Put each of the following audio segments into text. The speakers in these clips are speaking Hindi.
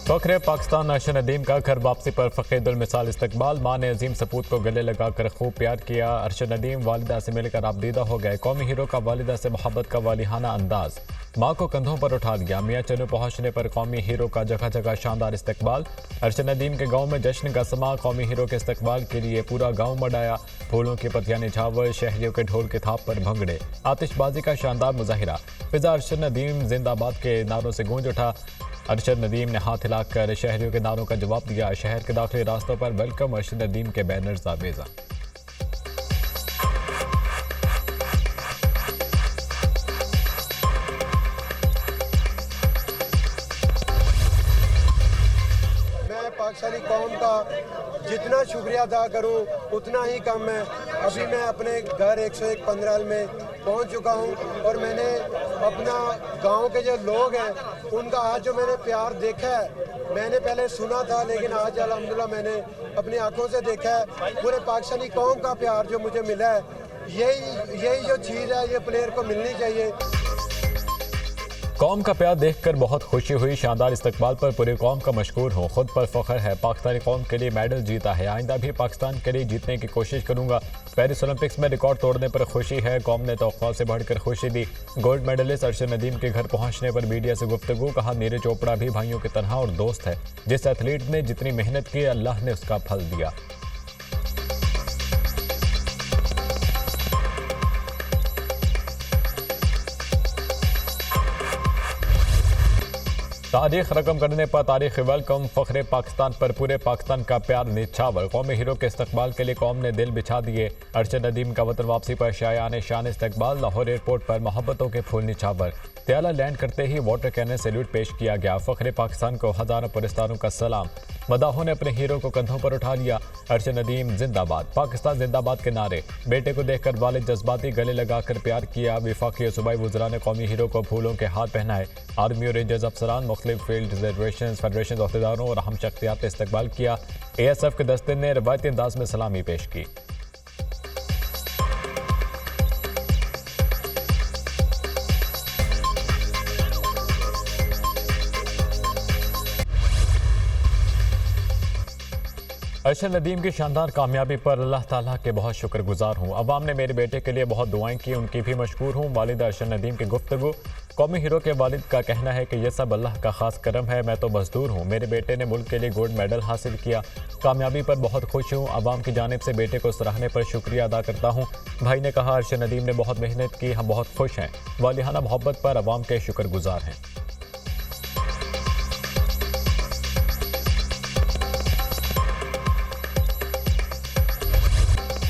फ़ख्र पाकिस्तान अर्शद नदीम का घर वापसी पर फ़कीदुल मिसाल इस्तकबाल। माँ ने अजीम सपूत को गले लगाकर खूब प्यार किया। अर्शद नदीम वालिदा से मिलकर आबदीदा हो गए। कौमी हीरो का वालिदा से मोहब्बत का वालिहाना अंदाज। माँ को कंधों पर उठा लिया। मियाँ चन्नू पहुंचने पर कौमी हीरो का जगह जगह शानदार इस्तकबाल। अर्शद नदीम के गाँव में जश्न का समा। कौमी हीरो के इस्तकबाल के लिए पूरा गाँव मडाया। फूलों की पत्तियां निछावर, शहरियों के ढोल के थाप पर भंगड़े, आतिशबाजी का शानदार मुजाहिरा। फिजा अर्शद नदीम जिंदाबाद के नारों से गूंज उठा। अर्शद नदीम ने हाथ हिलाकर शहरियों के नारों का जवाब दिया। शहर के दाखिली रास्तों पर वेलकम अर्शद नदीम के बैनर्स आवेजा। मैं पाकिस्तानी कौम का जितना शुक्रिया अदा करूं उतना ही कम है। अभी मैं अपने घर 101 पंद्रहल में पहुंच चुका हूं और मैंने अपना गांव के जो लोग हैं उनका आज जो मैंने प्यार देखा है, मैंने पहले सुना था लेकिन आज अल्हम्दुलिल्लाह मैंने अपनी आंखों से देखा है। पूरे पाकिस्तानी कौम का प्यार जो मुझे मिला है, यही जो चीज़ है ये प्लेयर को मिलनी चाहिए। कौम का प्यार देखकर बहुत खुशी हुई। शानदार इस्तकबाल पर पूरी कौम का मशकूर हूँ। खुद पर फख्र है। पाकिस्तानी कौम के लिए मेडल जीता है। आइंदा भी पाकिस्तान के लिए जीतने की कोशिश करूंगा। पेरिस ओलंपिक्स में रिकॉर्ड तोड़ने पर खुशी है। कौम ने तौक़्क़ा से बढ़कर खुशी दी। गोल्ड मेडलिस्ट अर्शद नदीम के घर पहुंचने पर मीडिया से गुफ्तगू। कहा, नीरज चोपड़ा भी भाइयों की तरह और दोस्त है। जिस एथलीट ने जितनी मेहनत की, अल्लाह ने उसका फल दिया। तारीख रकम करने पर तारीख वेलकम। फ़ख्रे पाकिस्तान पर पूरे पाकिस्तान का प्यार निछावर। कौमी हीरो के इस्तकबाल के लिए कौम ने दिल बिछा दिए। अर्शद नदीम का वतन वापसी पर शायान शान इस्तकबाल। लाहौर एयरपोर्ट पर मोहब्बतों के फूल निछावर। त्याला लैंड करते ही वाटर कैनन सैल्यूट पेश किया गया। फ़ख्रे पाकिस्तान को हज़ारों पुरस्कारों का सलाम। मदाहों ने अपने हीरो को कंधों पर उठा लिया। अर्शद नदीम जिंदाबाद, पाकिस्तान जिंदाबाद के नारे। बेटे को देखकर वालिद जज्बाती, गले लगाकर प्यार किया। वफाकी और सूबाई वज़रा ने कौमी हीरो को फूलों के हाथ पहनाए। आर्मी और रेंजर्स अफसरान, मुख्तलिफ फील्ड रिजर्वेशन फेडरेशन अहदेदारों और अहम शख्सियात ने इस्तकबाल किया। ASF के दस्ते ने रवायती अंदाज में सलामी पेश की। अर्शद नदीम की शानदार कामयाबी पर अल्लाह ताला के बहुत शुक्रगुजार हूँ। अवाम ने मेरे बेटे के लिए बहुत दुआएं की, उनकी भी मशकूर हूँ। वालिद अर्शद नदीम की गुफ्तगू। कौमी हीरो के वालिद का कहना है कि यह सब अल्लाह का खास करम है, मैं तो मजदूर हूँ। मेरे बेटे ने मुल्क के लिए गोल्ड मेडल हासिल किया। कामयाबी पर बहुत खुश हूँ। अवाम की जानिब से बेटे को सराहने पर शुक्रिया अदा करता हूँ। भाई ने कहा, अर्शद नदीम ने बहुत मेहनत की, हम बहुत खुश हैं। वालिहाना मोहब्बत पर अवाम के शुक्रगुजार हैं।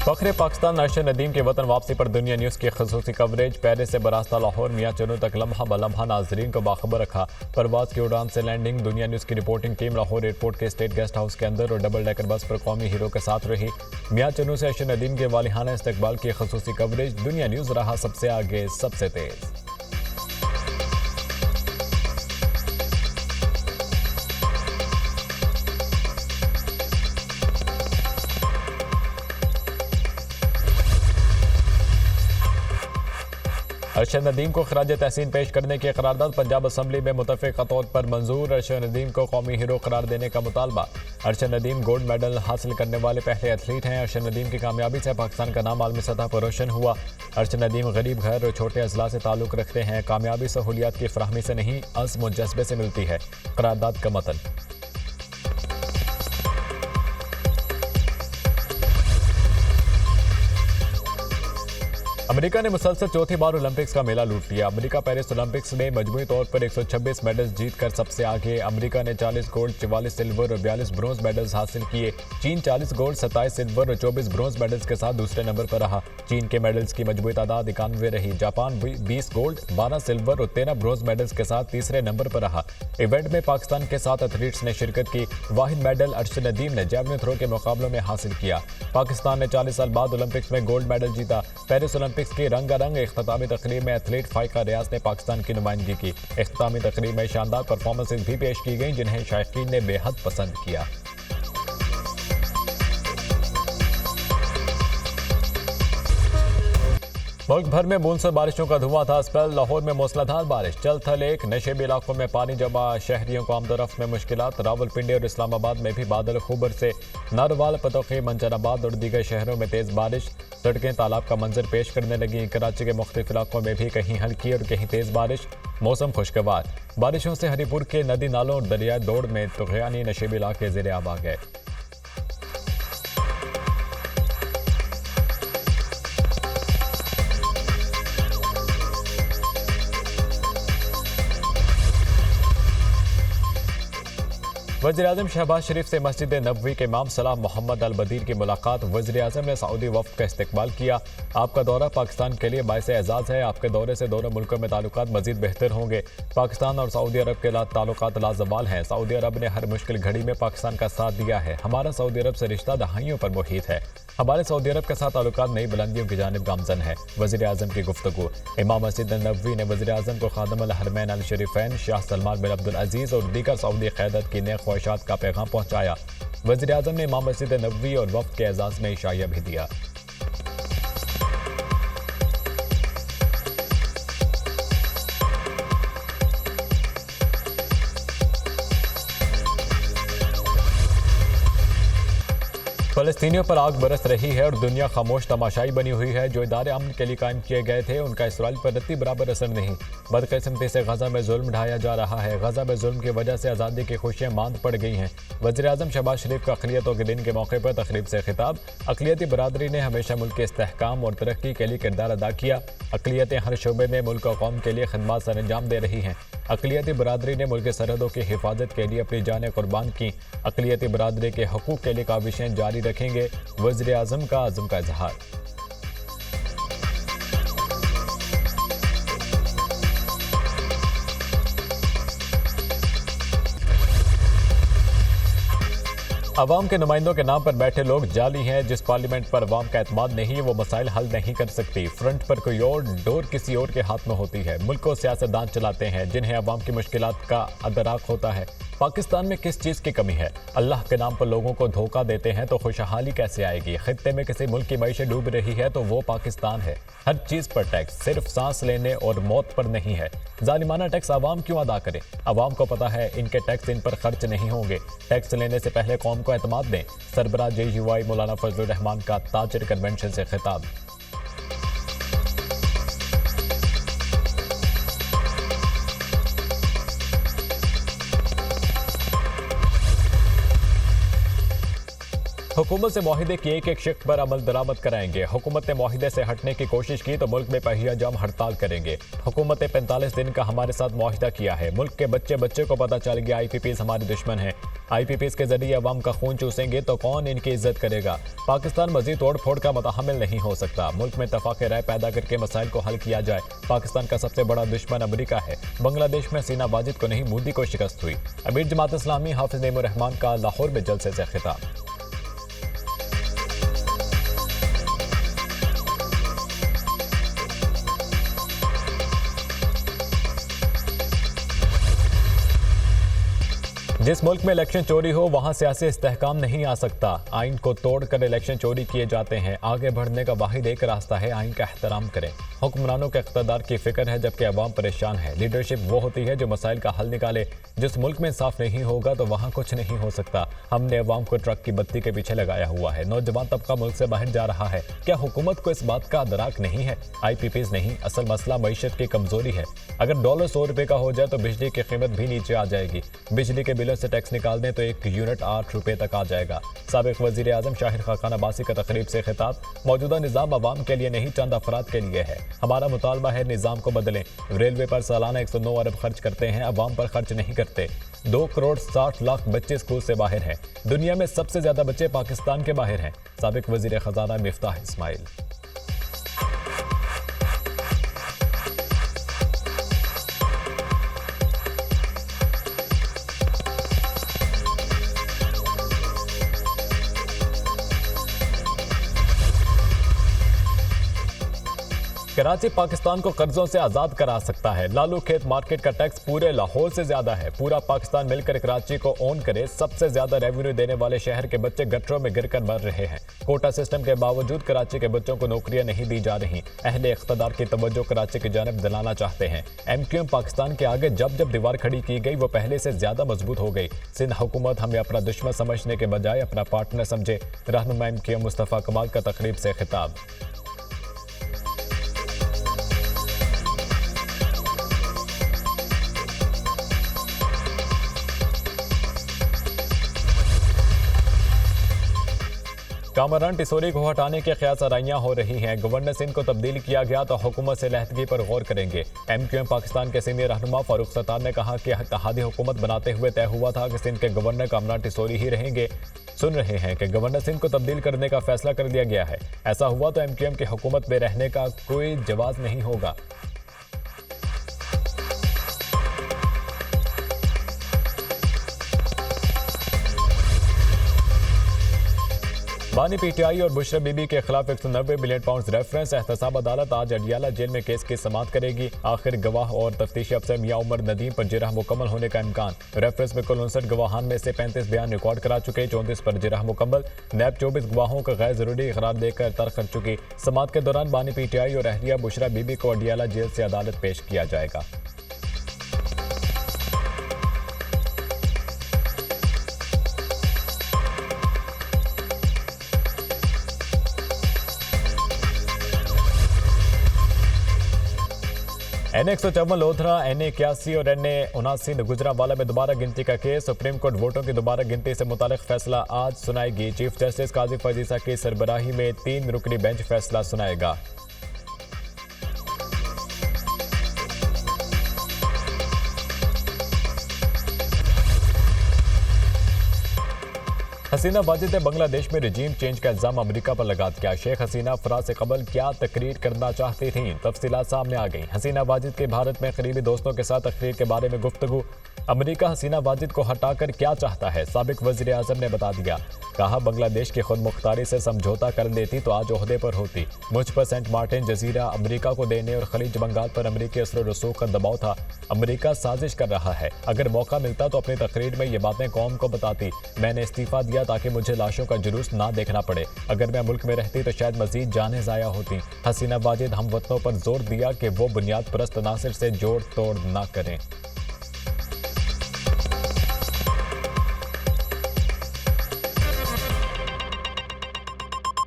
फ़ख्रे पाकिस्तान अर्शद नदीम के वतन वापसी पर दुनिया न्यूज़ की खसूसी कवरेज। पेरिस से बरास्ता लाहौर मियाँ चन्नू तक लम्हा ब लम्हा नाजरीन को बाखबर रखा। परवाज़ की उड़ान से लैंडिंग। दुनिया न्यूज़ की रिपोर्टिंग टीम लाहौर एयरपोर्ट के स्टेट गेस्ट हाउस के अंदर और डबल डेकर बस पर कौमी हीरो के साथ रही। मियाँ चन्नू से अर्शद नदीम के वालिहाना इस्तकबाल की खसूसी कवरेज। दुनिया न्यूज़ रहा सबसे आगे, सबसे तेज़। अर्शद नदीम को खराज तहसीन पेश करने की करारदाद पंजाब असम्बली में मुतफ़िक़ा तौर पर मंजूर। अर्शद नदीम को कौमी हीरो करार देने का मुतालबा। अर्शद नदीम गोल्ड मेडल हासिल करने वाले पहले एथलीट हैं। अर्शद नदीम की कामयाबी से पाकिस्तान का नाम आलमी सतह पर रोशन हुआ। अर्शद नदीम गरीब घर और छोटे अजला से ताल्लुक़ रखते हैं। कामयाबी सहूलियात की फराहमी से नहीं, अज़्म और जज्बे से मिलती है। करारदाद का मतन। अमेरिका ने मुसलसल चौथी बार ओलंपिक्स का मेला लूट लिया। अमेरिका पेरिस ओलंपिक्स में मजमूई तौर पर 126 मेडल्स जीतकर सबसे आगे। अमेरिका ने 40 गोल्ड, 44 सिल्वर और 42 ब्रोंज मेडल्स हासिल किए। चीन 40 गोल्ड, 27 सिल्वर और 24 ब्रोंज मेडल्स के साथ दूसरे नंबर पर रहा। चीन के मेडल्स की मजमूई तादाद 91 रही। जापान 20 गोल्ड, 12 सिल्वर और 13 ब्रोंज मेडल्स के साथ तीसरे नंबर पर रहा। इवेंट में पाकिस्तान के 7 एथलीट्स ने शिरकत की। वाहिद मेडल अर्शद नदीम ने जैवलिन थ्रो के मुकाबलों में हासिल किया। पाकिस्तान ने 40 साल बाद ओलंपिक्स में गोल्ड मेडल जीता। पेरिस ओलंपिक्स की रंगारंग इख्तितामी तकरीब में एथलीट फाइका रियाज ने पाकिस्तान की नुमाइंदगी की। इख्तितामी तकरीब में शानदार परफॉर्मेंसेज भी पेश की गई, जिन्हें शायकीन ने बेहद पसंद किया। मुल्क भर में मानसून बारिशों का धुआं था। स्पेल लाहौर में मूसलाधार बारिश, चल थल एक नशेबी इलाकों में पानी जमा, शहरियों को आमदोरफ्त में मुश्किलात। रावलपिंडी और इस्लामाबाद में भी बादल खूबर से नारवाल, पतोखी, मंजराबाद और दीगर शहरों में तेज बारिश, सड़कें तालाब का मंजर पेश करने लगी। कराची के मुख्तलिफ इलाकों में भी कहीं हल्की और कहीं तेज बारिश, मौसम खुशगवार। बारिशों से हरीपुर के नदी नालों और दरिया दौड़ में तुगयानी नशेबी इलाके ज़ेरे आब आ गए। वज़ीर-ए-आज़म शहबाज शरीफ से मस्जिद नबवी के इमाम सलाम मोहम्मद अल बदीर की मुलाकात। वज़ीर-ए-आज़म ने सऊदी वफ़द का इस्तकबाल किया। आपका दौरा पाकिस्तान के लिए बाइस एजाज़ है। आपके दौरे से दोनों मुल्कों में ताल्लुकात मज़ीद बेहतर होंगे। पाकिस्तान और सऊदी अरब के ताल्लुकात लाजवाल हैं। सऊदी अरब ने हर मुश्किल घड़ी में पाकिस्तान का साथ दिया है। हमारा सऊदी अरब से रिश्ता दहाइयों पर मुहित है। हमारे सऊदी अरब के साथ ताल्लुकात नई बुलंदियों की जानिब गामजन है। वज़ीर-ए-आज़म की गुफ्तगू। इमाम मस्जिद नबवी ने वज़ीर-ए-आज़म को खादिमुल हरमैन अल शरीफैन शाह सलमान बिन अब्दुल अजीज़ और दीगर सऊदी क़यादत की नेक ख्वाहिशात का पैगाम पहुंचाया। वज़ीर-ए-आज़म ने इमाम मस्जिद नबवी और वफ़द के एजाज़ में इशाया भी दिया। फ़लस्तीनियों पर आग बरस रही है और दुनिया खामोश तमाशाई बनी हुई है। जो इदारे अमन के लिए कायम किए गए थे उनका इसराइल पर रत्ती बराबर असर नहीं। बदकिस्मती से गजा में जुल्म ढाया जा रहा है। गजा में जुल्म की वजह से आज़ादी की खुशियाँ मांद पड़ गई हैं। वज़ीर-ए-आज़म शहबाज शरीफ का अक़लियतों के दिन के मौके पर तकरीब से खिताब। अक़लियती बरादरी ने हमेशा मुल्क के इस्तेहकाम और तरक्की के लिए किरदार अदा किया। अक़लियतें हर शोबे में मुल्क और कौम के लिए खिदमत सर अंजाम दे रही हैं। अक़लियती बरादरी ने मुल्क की सरहदों की हिफाजत के लिए अपनी जानें कुर्बान की। अक़लियती बरादरी के हकूक़ के लिए काविशें जारी रखेंगे। वज़ीर-ए-आज़म का अज़्म का इज़हार। अवाम के नुमाइंदों के नाम पर बैठे लोग जाली हैं। जिस पार्लियामेंट पर अवाम का एतमाद नहीं, वो मसाइल हल नहीं कर सकती। फ्रंट पर कोई और, डोर किसी और के हाथ में होती है। मुल्क को सियासतदान चलाते हैं जिन्हें अवाम की मुश्किलात का अदराक होता है। पाकिस्तान में किस चीज़ की कमी है? अल्लाह के नाम पर लोगों को धोखा देते हैं तो खुशहाली कैसे आएगी? खित्ते में किसी मुल्क की मईशत डूब रही है तो वो पाकिस्तान है। हर चीज़ पर टैक्स, सिर्फ सांस लेने और मौत पर नहीं है। जालिमाना टैक्स आवाम क्यों अदा करे? आवाम को पता है इनके टैक्स इन पर खर्च नहीं होंगे। टैक्स लेने से पहले कौम को एतमाद दें। सरबराह JUI मौलाना फजलुर रहमान का ताजिर कन्वेंशन से खिताब। हुकूमत से मुआहिदे की एक एक शिक पर अमल दरामद कराएंगे। हुकूमत ने मुआहिदे से हटने की कोशिश की तो मुल्क में पहिया जाम हड़ताल करेंगे। हुकूमत ने 45 दिन का हमारे साथ मुआहिदा किया है। मुल्क के बच्चे बच्चे को पता चल गया IPPs हमारे दुश्मन हैं। IPPs के जरिए अवाम का खून चूसेंगे तो कौन इनकी इज्जत करेगा? पाकिस्तान मजीद तोड़ फोड़ का मुतहम्मिल नहीं हो सकता। मुल्क में तफाक़े राय पैदा करके मसाइल को हल किया जाए। पाकिस्तान का सबसे बड़ा दुश्मन अमरीका है। बांग्लादेश में सीना वाजिद को नहीं, मोदी को शिकस्त हुई। अमीर जमात इस्लामी हाफिज नईमुर रहमान का लाहौर में जलसे से खिताब। जिस मुल्क में इलेक्शन चोरी हो वहां सियासी इस्तेहकाम नहीं आ सकता। आइन को तोड़कर इलेक्शन चोरी किए जाते हैं। आगे बढ़ने का वाहिद एक रास्ता है, आइन का एहतराम करें। हुक्मरानों के इक़्तिदार की फिक्र है जबकि अवाम परेशान है। लीडरशिप वो होती है जो मसाइल का हल निकाले। जिस मुल्क में इंसाफ नहीं होगा तो वहाँ कुछ नहीं हो सकता। हमने अवाम को ट्रक की बत्ती के पीछे लगाया हुआ है। नौजवान तबका मुल्क से बाहर जा रहा है। क्या हुकूमत को इस बात का अदराक नहीं है? IPPs नहीं, असल मसला मईशत की कमजोरी है। अगर डॉलर 100 रुपये का हो जाए तो बिजली की कीमत भी नीचे आ जाएगी। बिजली के बिलों से टैक्स निकाल दें तो 1 यूनिट 8 रुपये तक आ जाएगा। साबिक वज़ीर-ए-आज़म शाहिर खाकान अब्बासी का तकरीब से खिताब। मौजूदा निज़ाम अवाम के लिए नहीं, चंद अफराद के लिए है। हमारा मुतालबा है निज़ाम को बदलें। रेलवे पर सालाना 109 अरब खर्च करते हैं, अवाम पर खर्च नहीं करते। 2 करोड़ 60 लाख बच्चे स्कूल से बाहर हैं। दुनिया में सबसे ज्यादा बच्चे पाकिस्तान के बाहर हैं। साबिक वज़ीर खजाना मिफ्ताह इस्माइल। कराची पाकिस्तान को कर्जों से आजाद करा सकता है। लालू खेत मार्केट का टैक्स पूरे लाहौर से ज्यादा है। पूरा पाकिस्तान मिलकर कराची को ओन करे। सबसे ज्यादा रेवेन्यू देने वाले शहर के बच्चे गटरों में गिरकर मर रहे हैं। कोटा सिस्टम के बावजूद कराची के बच्चों को नौकरियां नहीं दी जा रही। अहले इख्तदार की तवज्जो कराची की जानिब दिलाना चाहते हैं। MQM पाकिस्तान के आगे जब जब दीवार खड़ी की गई वो पहले से ज्यादा मजबूत हो गई। सिंध हुकूमत हमें अपना दुश्मन समझने के बजाय अपना पार्टनर समझे। रहनुमा MQM मुस्तफा कमाल का तकरीब से खिताब। कामरान टिसोरी को हटाने के ख्याल सराइयां हो रही हैं। गवर्नर सिंध को तब्दील किया गया तो हुकूमत से लहदगी पर गौर करेंगे। MQM पाकिस्तान के सीनियर रहनुमा फारूक सत्तार ने कहा कि इत्तेहादी हुकूमत बनाते हुए तय हुआ था कि सिंध के गवर्नर कामरान टिसोरी ही रहेंगे। सुन रहे हैं कि गवर्नर सिंध को तब्दील करने का फैसला कर लिया गया है। ऐसा हुआ तो MQM की हुकूमत में रहने का कोई जवाब नहीं होगा। बानी PTI और बुशरा बीबी के खिलाफ 190 मिलियन पाउंड रेफरेंस एहतसाब अदालत आज अडियाला जेल में केस की समाअत करेगी। आखिर गवाह और तफ्तीशी अफसर मियां उमर नदीम पर जिरह मुकम्मल होने का इम्कान। रेफरेंस में कुल 59 गवाहान में से 35 बयान रिकॉर्ड करा चुके, 34 पर जिरह मुकम्मल। नैब 24 गवाहों का गैर जरूरी करार देकर तर्क कर चुकी। समाअत के दौरान बानी PTI और अहलिया बुशरा बीबी को अडियाला जेल से अदालत पेश किया जाएगा। N154 लोधरा, N81 और N79 गुजरांवाला में दोबारा गिनती का केस। सुप्रीम कोर्ट वोटों की दोबारा गिनती से मुतालिक फैसला आज सुनाएगी। चीफ जस्टिस काजी फजीसा की सरबराही में 3 रुकनी बेंच फैसला सुनाएगा। हसीना वाजिद ने बांग्लादेश में रजीम चेंज का इल्जाम अमेरिका पर लगा दिया। शेख हसीना फराज से कबल क्या तकरीर करना चाहती थीं, तफसीलात सामने आ गई। हसीना वाजिद के भारत में करीबी दोस्तों के साथ तकरीर के बारे में गुफ्तगू। अमेरिका हसीना वाजिद को हटाकर क्या चाहता है, साबिक वज़ीर आज़म ने बता दिया। कहा बांग्लादेश की खुद मुख्तारी से समझौता कर लेती तो आज ओहदे पर होती। मुझ पर सेंट मार्टिन जजीरा अमेरिका को देने और खलीज बंगाल पर अमेरिकी असर रसूख का दबाव था। अमेरिका साजिश कर रहा है। अगर मौका मिलता तो अपनी तकरीर में ये बातें कौम को बताती। मैंने इस्तीफा दिया ताकि मुझे लाशों का जुलूस ना देखना पड़े। अगर मैं मुल्क में रहती तो शायद मजीद जानें ज़ाया होती। हसीना वाजिद हमवतनों पर जोर दिया कि वो बुनियाद परस्त नासिर से जोड़ तोड़ ना करें।